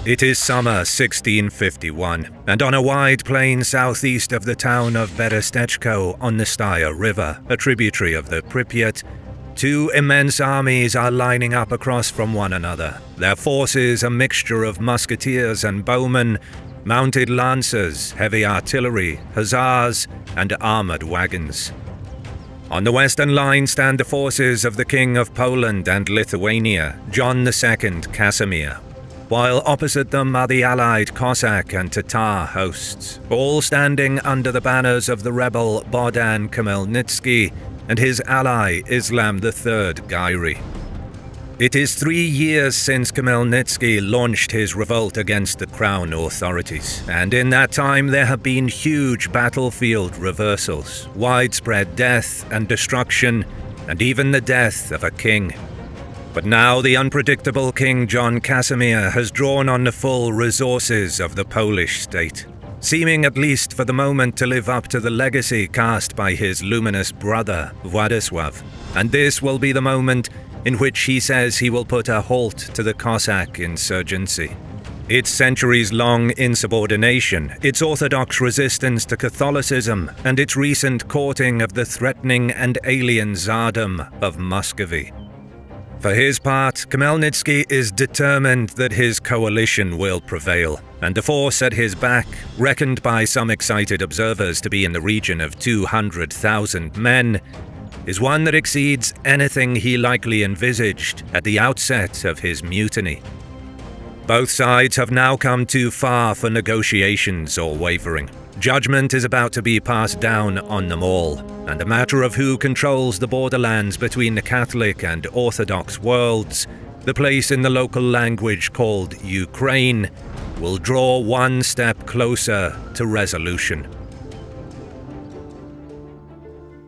It is summer 1651, and on a wide plain southeast of the town of Berestechko on the Staya River, a tributary of the Pripyat, two immense armies are lining up across from one another, their forces a mixture of musketeers and bowmen, mounted lancers, heavy artillery, hussars, and armoured wagons. On the western line stand the forces of the King of Poland and Lithuania, John II Casimir, while opposite them are the allied Cossack and Tatar hosts, all standing under the banners of the rebel Bohdan Khmelnytsky and his ally Islam III Giray. It is 3 years since Khmelnytsky launched his revolt against the crown authorities, and in that time there have been huge battlefield reversals, widespread death and destruction, and even the death of a king. But now the unpredictable King John Casimir has drawn on the full resources of the Polish state, seeming at least for the moment to live up to the legacy cast by his luminous brother, Władysław. And this will be the moment in which he says he will put a halt to the Cossack insurgency. Its centuries-long insubordination, its orthodox resistance to Catholicism, and its recent courting of the threatening and alien Tsardom of Muscovy. For his part, Khmelnytsky is determined that his coalition will prevail, and the force at his back, reckoned by some excited observers to be in the region of 200,000 men, is one that exceeds anything he likely envisaged at the outset of his mutiny. Both sides have now come too far for negotiations or wavering. Judgment is about to be passed down on them all, and the matter of who controls the borderlands between the Catholic and Orthodox worlds, the place in the local language called Ukraine, will draw one step closer to resolution.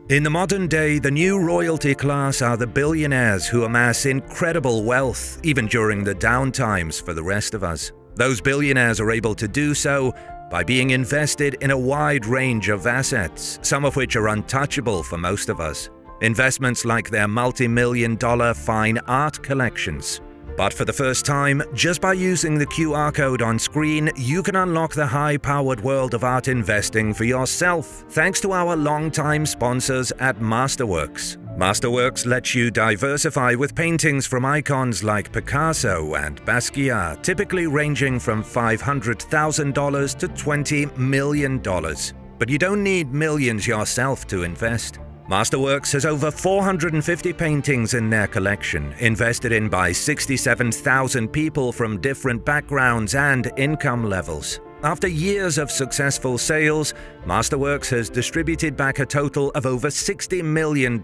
In the modern day, the new royalty class are the billionaires who amass incredible wealth, even during the down times for the rest of us. Those billionaires are able to do so by being invested in a wide range of assets, some of which are untouchable for most of us. Investments like their multi-million-dollar fine art collections. But for the first time, just by using the QR code on screen, you can unlock the high-powered world of art investing for yourself, thanks to our longtime sponsors at Masterworks. Masterworks lets you diversify with paintings from icons like Picasso and Basquiat, typically ranging from $500,000 to $20 million. But you don't need millions yourself to invest. Masterworks has over 450 paintings in their collection, invested in by 67,000 people from different backgrounds and income levels. After years of successful sales, Masterworks has distributed back a total of over $60 million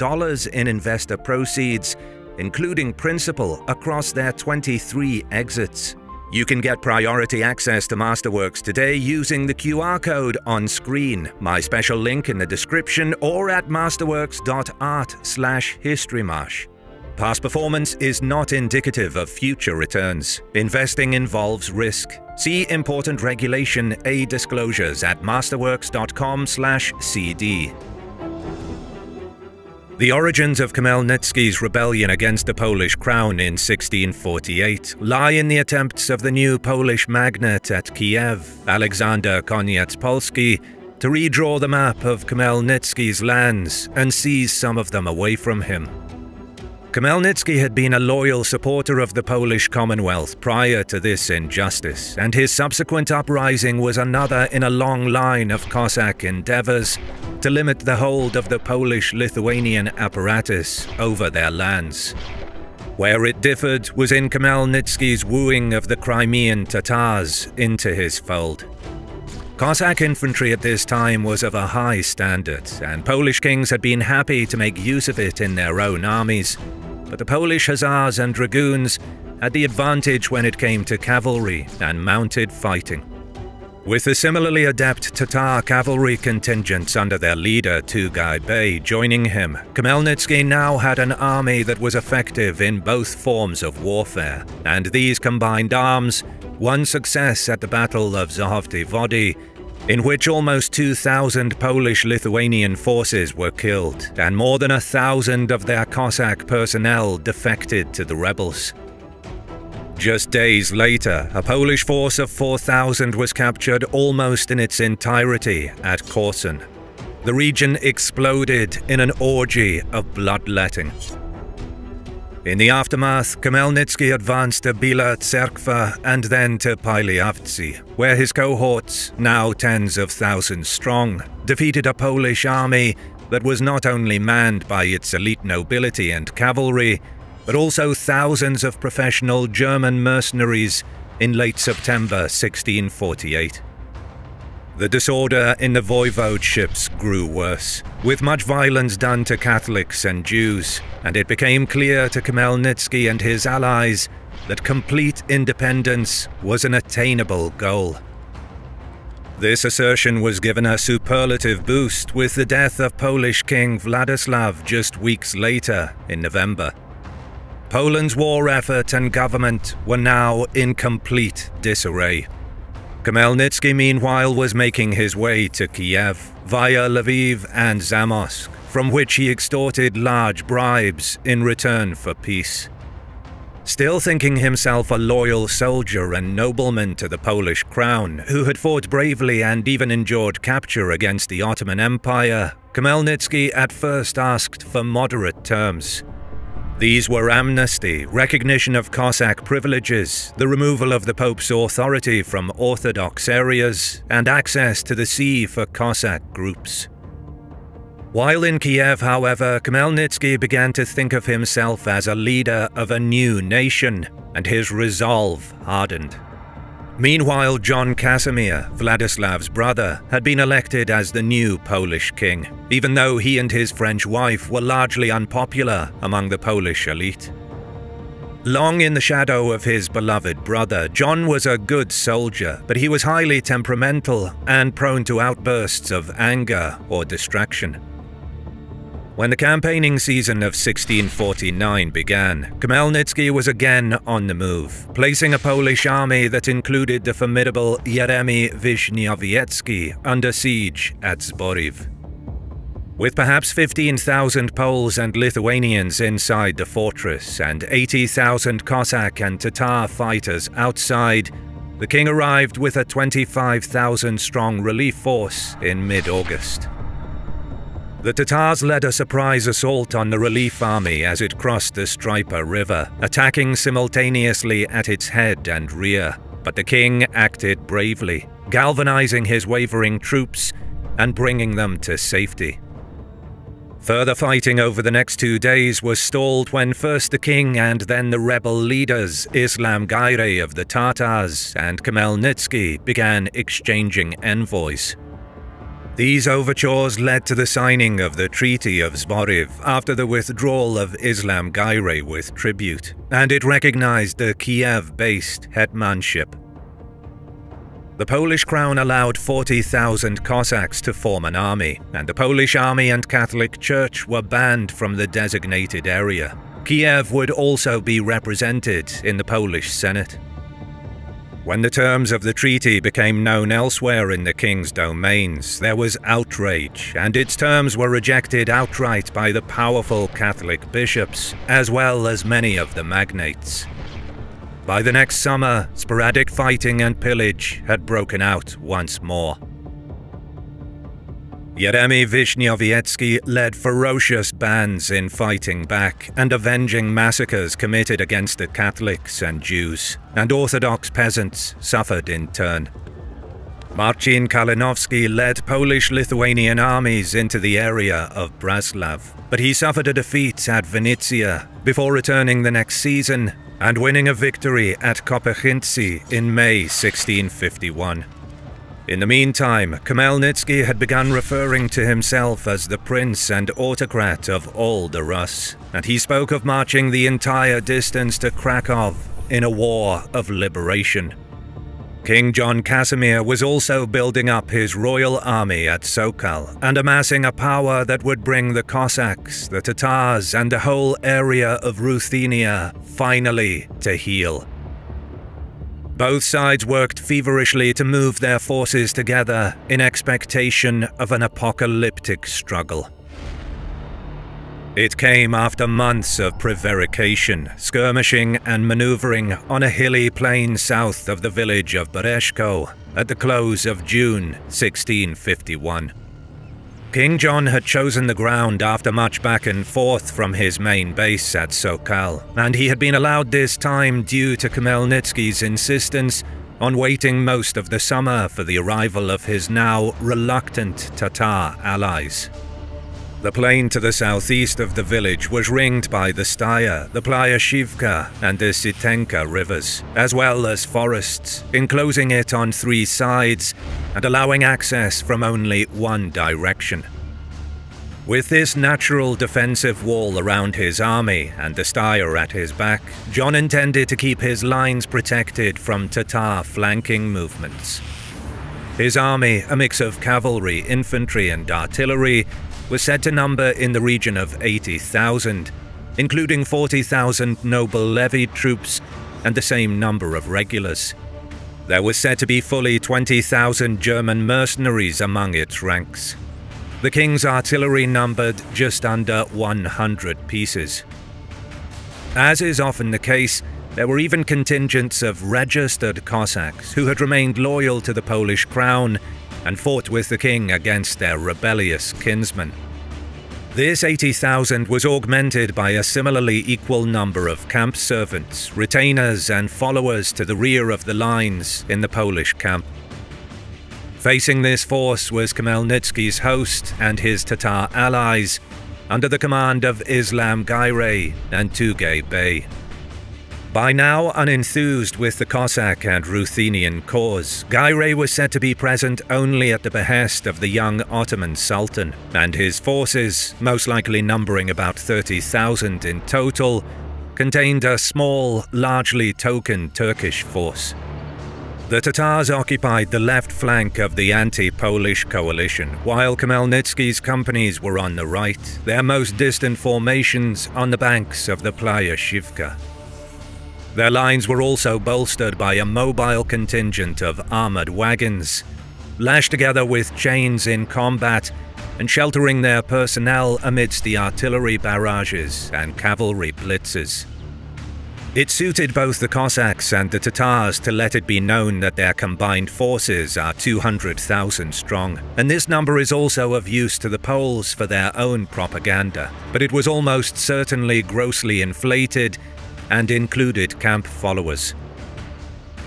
in investor proceeds, including principal, across their 23 exits. You can get priority access to Masterworks today using the QR code on screen, my special link in the description, or at masterworks.art/historymarsh. Past performance is not indicative of future returns. Investing involves risk. See important regulation A disclosures at masterworks.com/cd. The origins of Khmelnytsky's rebellion against the Polish crown in 1648 lie in the attempts of the new Polish magnate at Kiev, Alexander Koniecpolski, to redraw the map of Khmelnytsky's lands and seize some of them away from him. Khmelnytsky had been a loyal supporter of the Polish Commonwealth prior to this injustice, and his subsequent uprising was another in a long line of Cossack endeavors to limit the hold of the Polish-Lithuanian apparatus over their lands. Where it differed was in Khmelnytsky's wooing of the Crimean Tatars into his fold. Cossack infantry at this time was of a high standard, and Polish kings had been happy to make use of it in their own armies, but the Polish hussars and dragoons had the advantage when it came to cavalry and mounted fighting. With the similarly adept Tatar cavalry contingents under their leader Tugay Bey joining him, Khmelnytsky now had an army that was effective in both forms of warfare, and these combined arms won success at the Battle of Zahovty Vody, in which almost 2,000 Polish-Lithuanian forces were killed, and more than 1,000 of their Cossack personnel defected to the rebels. Just days later, a Polish force of 4,000 was captured almost in its entirety at Korsun. The region exploded in an orgy of bloodletting. In the aftermath, Khmelnytsky advanced to Bila Tserkva and then to Piliavtsi, where his cohorts, now tens of thousands strong, defeated a Polish army that was not only manned by its elite nobility and cavalry, but also thousands of professional German mercenaries in late September 1648. The disorder in the voivodeships grew worse, with much violence done to Catholics and Jews, and it became clear to Khmelnytsky and his allies that complete independence was an attainable goal. This assertion was given a superlative boost with the death of Polish King Vladislav just weeks later in November. Poland's war effort and government were now in complete disarray. Khmelnytsky, meanwhile, was making his way to Kiev via Lviv and Zamosk, from which he extorted large bribes in return for peace. Still thinking himself a loyal soldier and nobleman to the Polish crown, who had fought bravely and even endured capture against the Ottoman Empire, Khmelnytsky at first asked for moderate terms. These were amnesty, recognition of Cossack privileges, the removal of the Pope's authority from Orthodox areas, and access to the sea for Cossack groups. While in Kiev, however, Khmelnytsky began to think of himself as a leader of a new nation, and his resolve hardened. Meanwhile, John Casimir, Vladislav's brother, had been elected as the new Polish king, even though he and his French wife were largely unpopular among the Polish elite. Long in the shadow of his beloved brother, John was a good soldier, but he was highly temperamental and prone to outbursts of anger or distraction. When the campaigning season of 1649 began, Khmelnytsky was again on the move, placing a Polish army that included the formidable Yeremy Vishniowiecki under siege at Zborov. With perhaps 15,000 Poles and Lithuanians inside the fortress and 80,000 Cossack and Tatar fighters outside, the king arrived with a 25,000-strong relief force in mid-August. The Tatars led a surprise assault on the relief army as it crossed the Strypa River, attacking simultaneously at its head and rear, but the king acted bravely, galvanizing his wavering troops and bringing them to safety. Further fighting over the next 2 days was stalled when first the king and then the rebel leaders Islam Gaire of the Tatars and Khmelnytsky began exchanging envoys. These overtures led to the signing of the Treaty of Zborov after the withdrawal of Islam Gaire with tribute, and it recognized the Kiev-based hetmanship. The Polish crown allowed 40,000 Cossacks to form an army, and the Polish army and Catholic Church were banned from the designated area. Kiev would also be represented in the Polish Senate. When the terms of the treaty became known elsewhere in the king's domains, there was outrage, and its terms were rejected outright by the powerful Catholic bishops, as well as many of the magnates. By the next summer, sporadic fighting and pillage had broken out once more. Yeremy Vishniowiecki led ferocious bands in fighting back and avenging massacres committed against the Catholics and Jews, and Orthodox peasants suffered in turn. Marcin Kalinowski led Polish-Lithuanian armies into the area of Braslav, but he suffered a defeat at Vinnytsia before returning the next season and winning a victory at Kopychyntsy in May 1651. In the meantime, Khmelnytsky had begun referring to himself as the prince and autocrat of all the Rus, and he spoke of marching the entire distance to Krakow in a war of liberation. King John Casimir was also building up his royal army at Sokal and amassing a power that would bring the Cossacks, the Tatars, and the whole area of Ruthenia finally to heel. Both sides worked feverishly to move their forces together in expectation of an apocalyptic struggle. It came after months of prevarication, skirmishing and maneuvering on a hilly plain south of the village of Berezhko at the close of June 1651. King John had chosen the ground after much back and forth from his main base at Sokal, and he had been allowed this time due to Khmelnytsky's insistence on waiting most of the summer for the arrival of his now reluctant Tatar allies. The plain to the southeast of the village was ringed by the Staya, the Plyashivka and the Sitenka rivers, as well as forests, enclosing it on 3 sides and allowing access from only one direction. With this natural defensive wall around his army and the Staya at his back, John intended to keep his lines protected from Tatar flanking movements. His army, a mix of cavalry, infantry and artillery, was said to number in the region of 80,000, including 40,000 noble levied troops and the same number of regulars. There was said to be fully 20,000 German mercenaries among its ranks. The king's artillery numbered just under 100 pieces. As is often the case, there were even contingents of registered Cossacks who had remained loyal to the Polish crown and fought with the king against their rebellious kinsmen. This 80,000 was augmented by a similarly equal number of camp servants, retainers and followers to the rear of the lines in the Polish camp. Facing this force was Khmelnytsky's host and his Tatar allies, under the command of Islam Garay and Tugay Bey. By now unenthused with the Cossack and Ruthenian cause, Garay was said to be present only at the behest of the young Ottoman Sultan, and his forces, most likely numbering about 30,000 in total, contained a small, largely token Turkish force. The Tatars occupied the left flank of the anti-Polish coalition, while Khmelnytsky's companies were on the right, their most distant formations on the banks of the Plyashivka. Their lines were also bolstered by a mobile contingent of armoured wagons, lashed together with chains in combat and sheltering their personnel amidst the artillery barrages and cavalry blitzes. It suited both the Cossacks and the Tatars to let it be known that their combined forces are 200,000 strong, and this number is also of use to the Poles for their own propaganda, but it was almost certainly grossly inflated and included camp followers.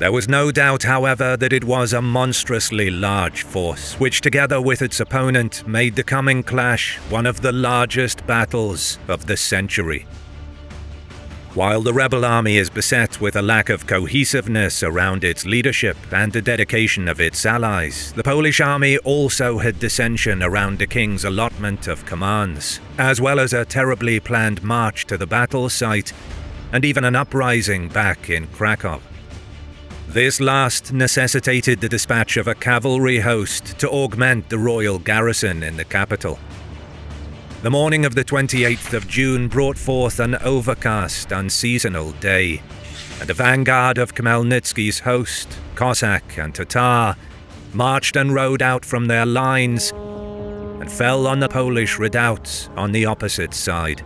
There was no doubt, however, that it was a monstrously large force, which together with its opponent made the coming clash one of the largest battles of the century. While the rebel army is beset with a lack of cohesiveness around its leadership and the dedication of its allies, the Polish army also had dissension around the king's allotment of commands, as well as a terribly planned march to the battle site and even an uprising back in Krakow. This last necessitated the dispatch of a cavalry host to augment the royal garrison in the capital. The morning of the 28th of June brought forth an overcast, unseasonal day, and a vanguard of Khmelnytsky's host, Cossack and Tatar, marched and rode out from their lines and fell on the Polish redoubts on the opposite side.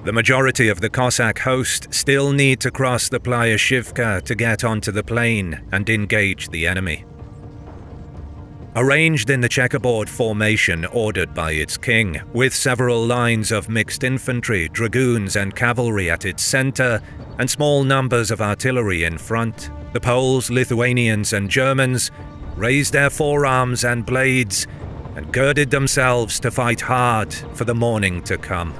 The majority of the Cossack host still need to cross the Plyashivka to get onto the plain and engage the enemy. Arranged in the checkerboard formation ordered by its king, with several lines of mixed infantry, dragoons and cavalry at its center, and small numbers of artillery in front, the Poles, Lithuanians and Germans raised their forearms and blades and girded themselves to fight hard for the morning to come.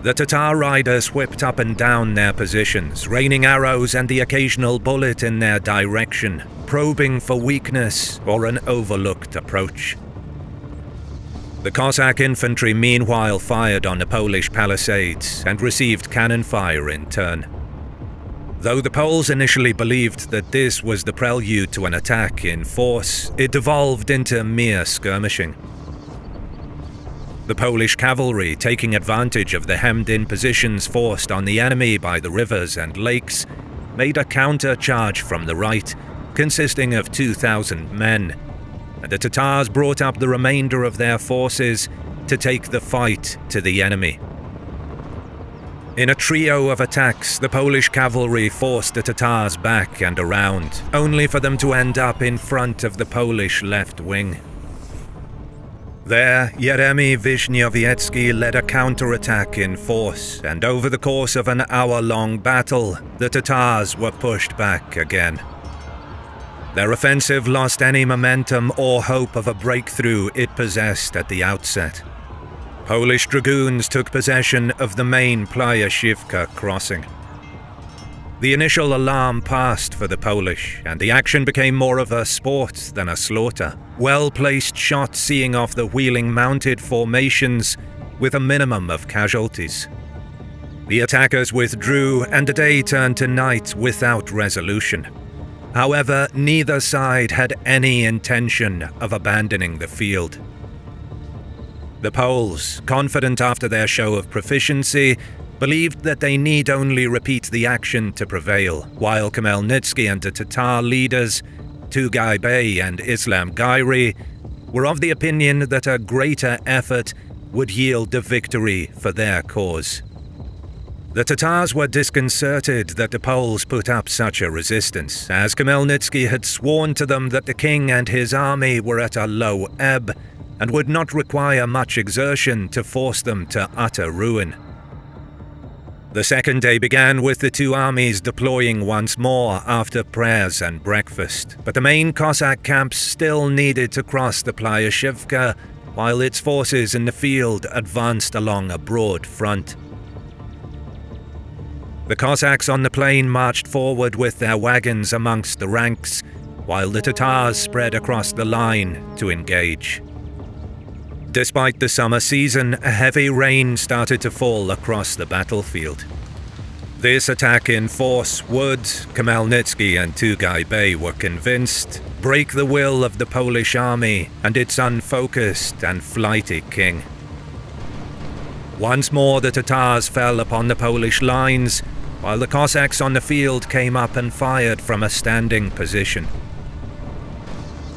The Tatar riders whipped up and down their positions, raining arrows and the occasional bullet in their direction, probing for weakness or an overlooked approach. The Cossack infantry meanwhile fired on the Polish palisades and received cannon fire in turn. Though the Poles initially believed that this was the prelude to an attack in force, it devolved into mere skirmishing. The Polish cavalry, taking advantage of the hemmed-in positions forced on the enemy by the rivers and lakes, made a counter-charge from the right, consisting of 2,000 men, and the Tatars brought up the remainder of their forces to take the fight to the enemy. In a trio of attacks, the Polish cavalry forced the Tatars back and around, only for them to end up in front of the Polish left wing. There, Yeremy Vishniowiecki led a counterattack in force, and over the course of an hour-long battle, the Tatars were pushed back again. Their offensive lost any momentum or hope of a breakthrough it possessed at the outset. Polish dragoons took possession of the main Playashivka crossing. The initial alarm passed for the Polish, and the action became more of a sport than a slaughter. Well-placed shots seeing off the wheeling mounted formations with a minimum of casualties. The attackers withdrew, and the day turned to night without resolution. However, neither side had any intention of abandoning the field. The Poles, confident after their show of proficiency, believed that they need only repeat the action to prevail, while Khmelnytsky and the Tatar leaders, Tugay Bey and Islam Gairi, were of the opinion that a greater effort would yield the victory for their cause. The Tatars were disconcerted that the Poles put up such a resistance, as Khmelnytsky had sworn to them that the king and his army were at a low ebb and would not require much exertion to force them to utter ruin. The second day began with the two armies deploying once more after prayers and breakfast, but the main Cossack camps still needed to cross the Playashivka, while its forces in the field advanced along a broad front. The Cossacks on the plain marched forward with their wagons amongst the ranks, while the Tatars spread across the line to engage. Despite the summer season, a heavy rain started to fall across the battlefield. This attack in force would, Khmelnytsky and Tugay Bey were convinced, break the will of the Polish army and its unfocused and flighty king. Once more the Tatars fell upon the Polish lines, while the Cossacks on the field came up and fired from a standing position.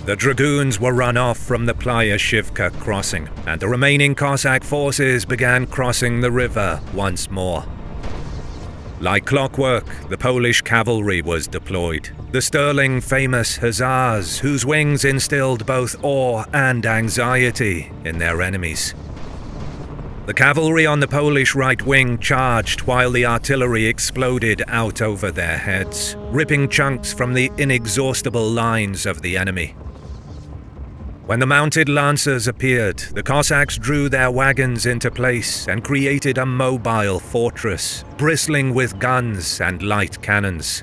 The dragoons were run off from the Playashivka crossing, and the remaining Cossack forces began crossing the river once more. Like clockwork, the Polish cavalry was deployed, the sterling famous Hussars, whose wings instilled both awe and anxiety in their enemies. The cavalry on the Polish right wing charged while the artillery exploded out over their heads, ripping chunks from the inexhaustible lines of the enemy. When the mounted lancers appeared, the Cossacks drew their wagons into place and created a mobile fortress, bristling with guns and light cannons.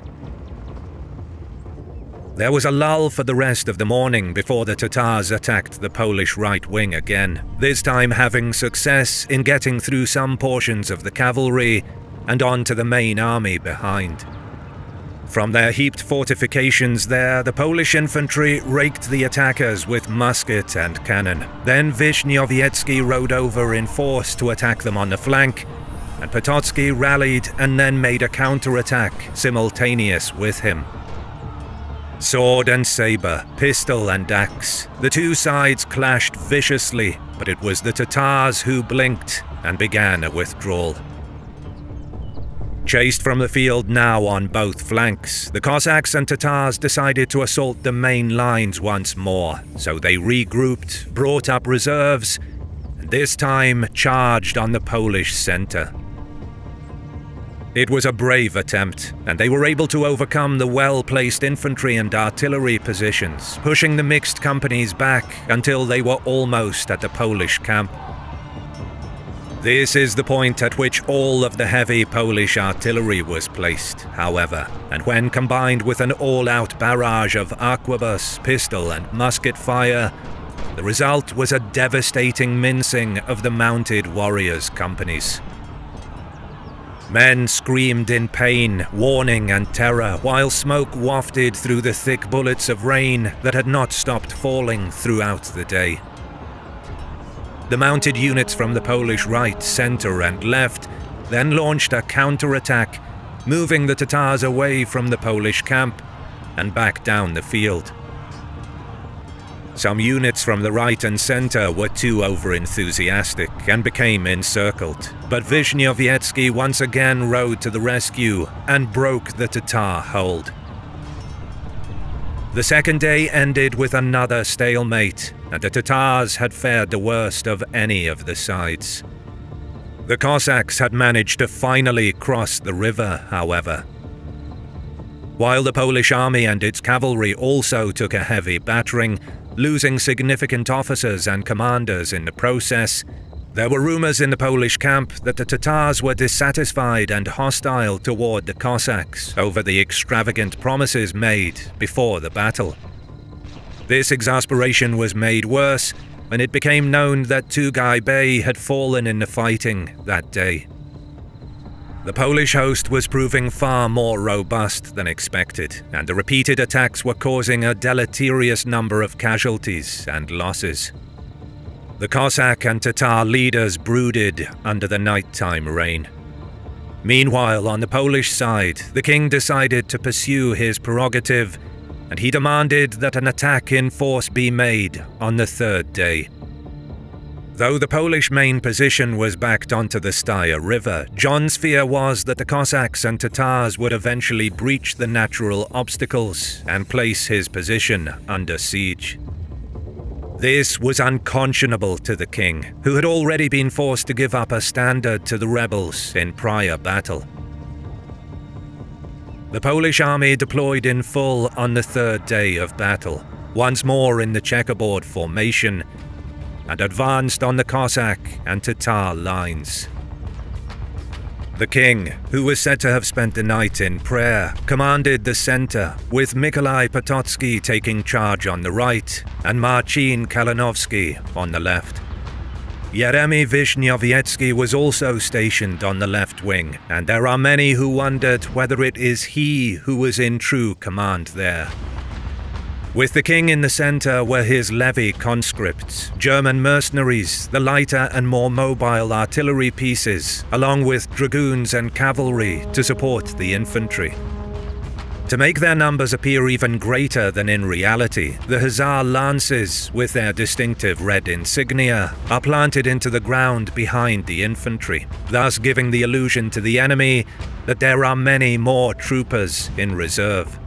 There was a lull for the rest of the morning before the Tatars attacked the Polish right wing again, this time having success in getting through some portions of the cavalry and onto the main army behind. From their heaped fortifications there, the Polish infantry raked the attackers with musket and cannon. Then Vishniowiecki rode over in force to attack them on the flank, and Potocki rallied and then made a counterattack simultaneous with him. Sword and saber, pistol and axe, the two sides clashed viciously, but it was the Tatars who blinked and began a withdrawal. Chased from the field now on both flanks, the Cossacks and Tatars decided to assault the main lines once more, so they regrouped, brought up reserves, and this time charged on the Polish center. It was a brave attempt, and they were able to overcome the well-placed infantry and artillery positions, pushing the mixed companies back until they were almost at the Polish camp. This is the point at which all of the heavy Polish artillery was placed, however, and when combined with an all-out barrage of arquebus, pistol and musket fire, the result was a devastating mincing of the mounted warriors' companies. Men screamed in pain, warning and terror, while smoke wafted through the thick bullets of rain that had not stopped falling throughout the day. The mounted units from the Polish right, center and left then launched a counterattack, moving the Tatars away from the Polish camp and back down the field. Some units from the right and center were too over-enthusiastic and became encircled, but Vishnyovyetsky once again rode to the rescue and broke the Tatar hold. The second day ended with another stalemate, and the Tatars had fared the worst of any of the sides. The Cossacks had managed to finally cross the river, however. While the Polish army and its cavalry also took a heavy battering, losing significant officers and commanders in the process, there were rumors in the Polish camp that the Tatars were dissatisfied and hostile toward the Cossacks over the extravagant promises made before the battle. This exasperation was made worse when it became known that Tugay Bey had fallen in the fighting that day. The Polish host was proving far more robust than expected, and the repeated attacks were causing a deleterious number of casualties and losses. The Cossack and Tatar leaders brooded under the nighttime rain. Meanwhile, on the Polish side, the king decided to pursue his prerogative, and he demanded that an attack in force be made on the third day. Though the Polish main position was backed onto the Staya River, John's fear was that the Cossacks and Tatars would eventually breach the natural obstacles and place his position under siege. This was unconscionable to the king, who had already been forced to give up a standard to the rebels in prior battle. The Polish army deployed in full on the third day of battle, once more in the checkerboard formation, and advanced on the Cossack and Tatar lines. The king, who was said to have spent the night in prayer, commanded the center, with Mykolai Pototsky taking charge on the right and Marcin Kalinovsky on the left. Yeremy Vishnyovyetsky was also stationed on the left wing, and there are many who wondered whether it is he who was in true command there. With the king in the center were his levy conscripts, German mercenaries, the lighter and more mobile artillery pieces, along with dragoons and cavalry to support the infantry. To make their numbers appear even greater than in reality, the Hussar lances, with their distinctive red insignia, are planted into the ground behind the infantry, thus giving the illusion to the enemy that there are many more troopers in reserve.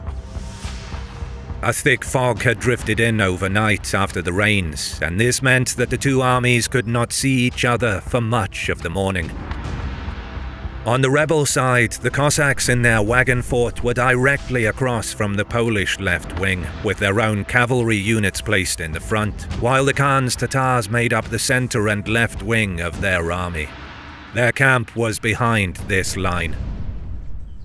A thick fog had drifted in overnight after the rains, and this meant that the two armies could not see each other for much of the morning. On the rebel side, the Cossacks in their wagon fort were directly across from the Polish left wing, with their own cavalry units placed in the front, while the Khan's Tatars made up the center and left wing of their army. Their camp was behind this line.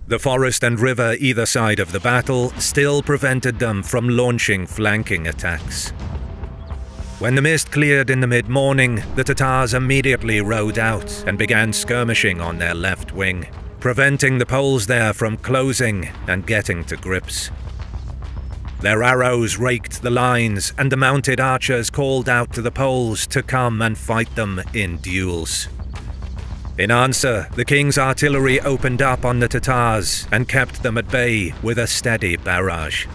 The forest and river either side of the battle still prevented them from launching flanking attacks. When the mist cleared in the mid-morning, the Tatars immediately rode out and began skirmishing on their left wing, preventing the Poles there from closing and getting to grips. Their arrows raked the lines, and the mounted archers called out to the Poles to come and fight them in duels. In answer, the king's artillery opened up on the Tatars and kept them at bay with a steady barrage.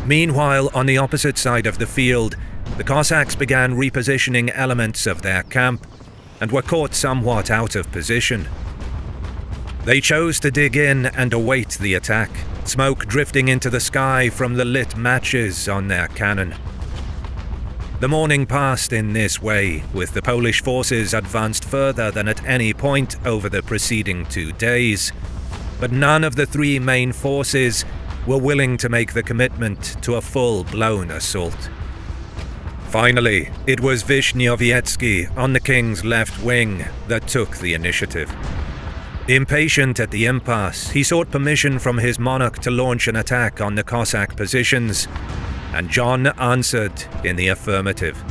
Meanwhile, on the opposite side of the field, the Cossacks began repositioning elements of their camp and were caught somewhat out of position. They chose to dig in and await the attack, smoke drifting into the sky from the lit matches on their cannon. The morning passed in this way, with the Polish forces advanced further than at any point over the preceding 2 days, but none of the three main forces were willing to make the commitment to a full-blown assault. Finally, it was Vishnyovyetsky on the king's left wing that took the initiative. Impatient at the impasse, he sought permission from his monarch to launch an attack on the Cossack positions, and John answered in the affirmative.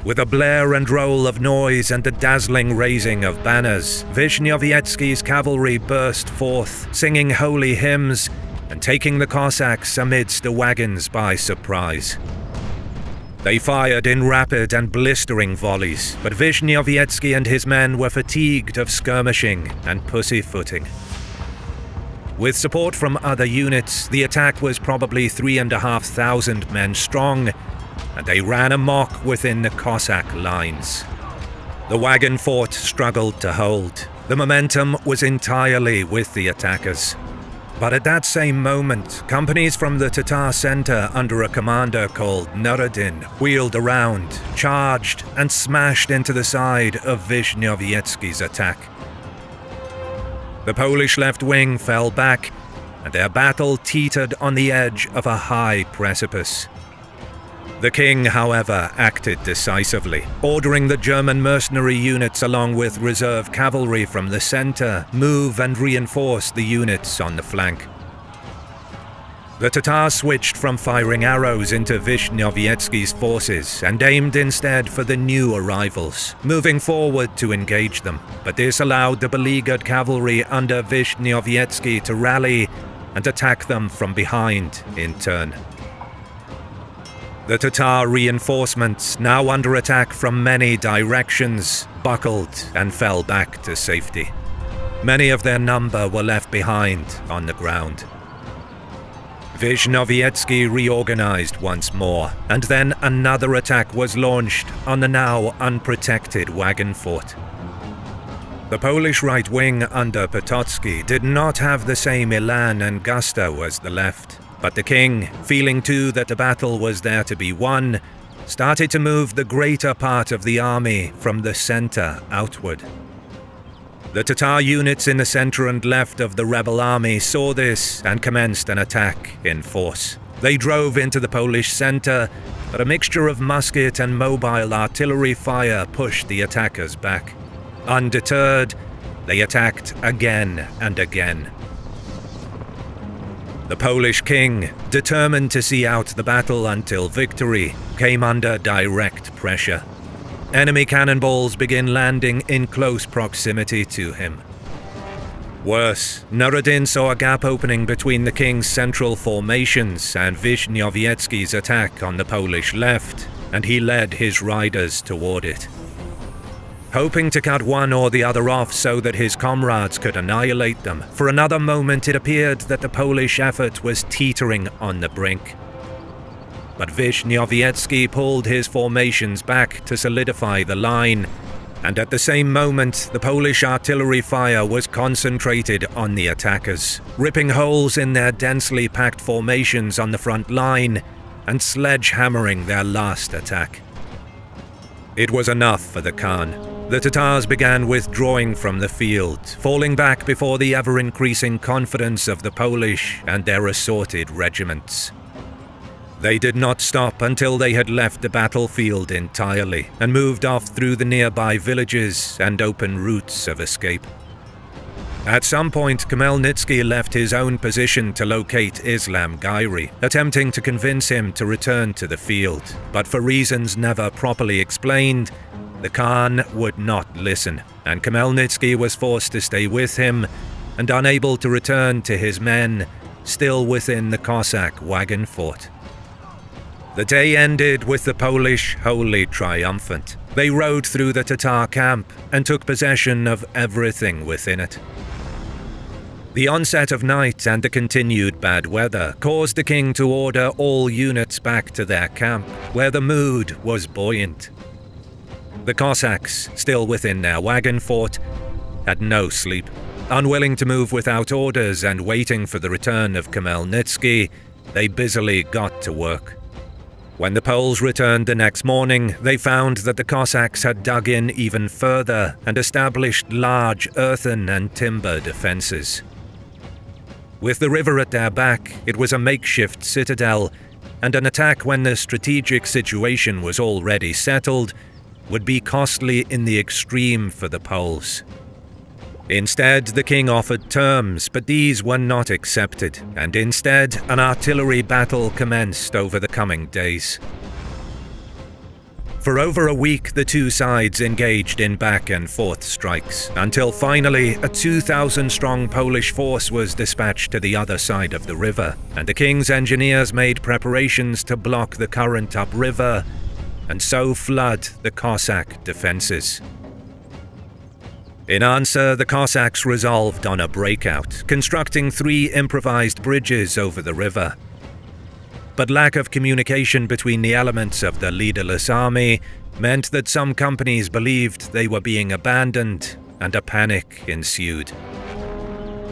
With a blare and roll of noise and the dazzling raising of banners, Vishnyovyetsky's cavalry burst forth, singing holy hymns and taking the Cossacks amidst the wagons by surprise. They fired in rapid and blistering volleys, but Vishnyovyetsky and his men were fatigued of skirmishing and pussyfooting. With support from other units, the attack was probably 3,500 men strong, and they ran amok within the Cossack lines. The wagon fort struggled to hold. The momentum was entirely with the attackers. But at that same moment, companies from the Tatar center under a commander called Nuruddin wheeled around, charged, and smashed into the side of Vishnyovyetski's attack. The Polish left wing fell back, and their battle teetered on the edge of a high precipice. The king, however, acted decisively, ordering the German mercenary units along with reserve cavalry from the center move and reinforce the units on the flank. The Tatars switched from firing arrows into Vishnyovyetski's forces and aimed instead for the new arrivals, moving forward to engage them, but this allowed the beleaguered cavalry under Vishnyovyetski to rally and attack them from behind in turn. The Tatar reinforcements, now under attack from many directions, buckled and fell back to safety. Many of their number were left behind on the ground. Vishnyovyetski reorganized once more, and then another attack was launched on the now unprotected wagon fort. The Polish right wing under Potocki did not have the same elan and gusto as the left. But the king, feeling too that the battle was there to be won, started to move the greater part of the army from the center outward. The Tatar units in the center and left of the rebel army saw this and commenced an attack in force. They drove into the Polish center, but a mixture of musket and mobile artillery fire pushed the attackers back. Undeterred, they attacked again and again. The Polish king, determined to see out the battle until victory, came under direct pressure. Enemy cannonballs began landing in close proximity to him. Worse, Nuruddin saw a gap opening between the king's central formations and Vishnyovyetski's attack on the Polish left, and he led his riders toward it. Hoping to cut one or the other off so that his comrades could annihilate them, for another moment it appeared that the Polish effort was teetering on the brink. But Vishnyovyetski pulled his formations back to solidify the line, and at the same moment the Polish artillery fire was concentrated on the attackers, ripping holes in their densely packed formations on the front line and sledgehammering their last attack. It was enough for the Khan. The Tatars began withdrawing from the field, falling back before the ever-increasing confidence of the Polish and their assorted regiments. They did not stop until they had left the battlefield entirely and moved off through the nearby villages and open routes of escape. At some point, Khmelnytsky left his own position to locate Islam Gairi, attempting to convince him to return to the field, but for reasons never properly explained, the Khan would not listen, and Khmelnytsky was forced to stay with him and unable to return to his men, still within the Cossack wagon fort. The day ended with the Polish wholly triumphant. They rode through the Tatar camp and took possession of everything within it. The onset of night and the continued bad weather caused the king to order all units back to their camp, where the mood was buoyant. The Cossacks, still within their wagon fort, had no sleep. Unwilling to move without orders and waiting for the return of Khmelnytsky, they busily got to work. When the Poles returned the next morning, they found that the Cossacks had dug in even further and established large earthen and timber defenses. With the river at their back, it was a makeshift citadel, and an attack when the strategic situation was already settled would be costly in the extreme for the Poles. Instead, the king offered terms, but these were not accepted, and instead an artillery battle commenced over the coming days. For over a week, the two sides engaged in back-and-forth strikes, until finally a 2,000-strong Polish force was dispatched to the other side of the river, and the king's engineers made preparations to block the current upriver and so flood the Cossack defenses. In answer, the Cossacks resolved on a breakout, constructing 3 improvised bridges over the river. But lack of communication between the elements of the leaderless army meant that some companies believed they were being abandoned, and a panic ensued.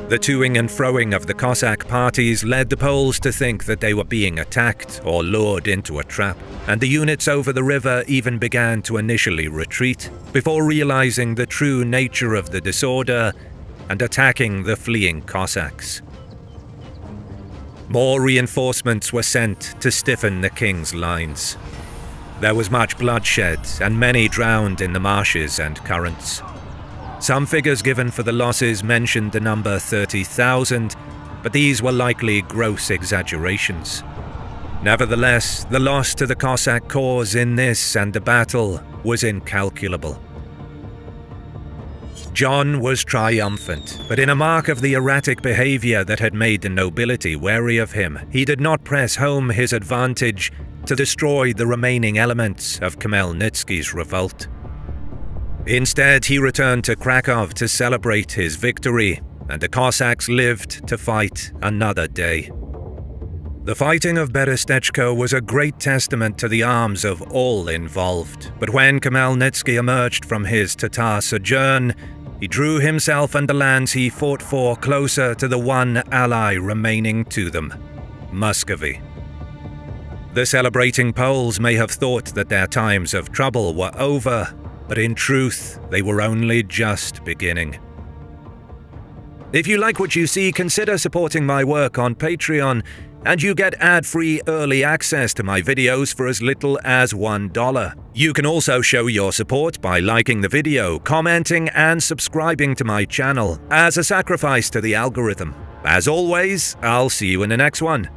The toing and froing of the Cossack parties led the Poles to think that they were being attacked or lured into a trap, and the units over the river even began to initially retreat, before realizing the true nature of the disorder and attacking the fleeing Cossacks. More reinforcements were sent to stiffen the king's lines. There was much bloodshed, and many drowned in the marshes and currents. Some figures given for the losses mentioned the number 30,000, but these were likely gross exaggerations. Nevertheless, the loss to the Cossack cause in this and the battle was incalculable. John was triumphant, but in a mark of the erratic behavior that had made the nobility wary of him, he did not press home his advantage to destroy the remaining elements of Khmelnytsky's revolt. Instead, he returned to Krakow to celebrate his victory, and the Cossacks lived to fight another day. The fighting of Berestechko was a great testament to the arms of all involved, but when Khmelnytsky emerged from his Tatar sojourn, he drew himself and the lands he fought for closer to the one ally remaining to them, Muscovy. The celebrating Poles may have thought that their times of trouble were over, but in truth, they were only just beginning. If you like what you see, consider supporting my work on Patreon, and you get ad-free early access to my videos for as little as $1. You can also show your support by liking the video, commenting, and subscribing to my channel, as a sacrifice to the algorithm. As always, I'll see you in the next one.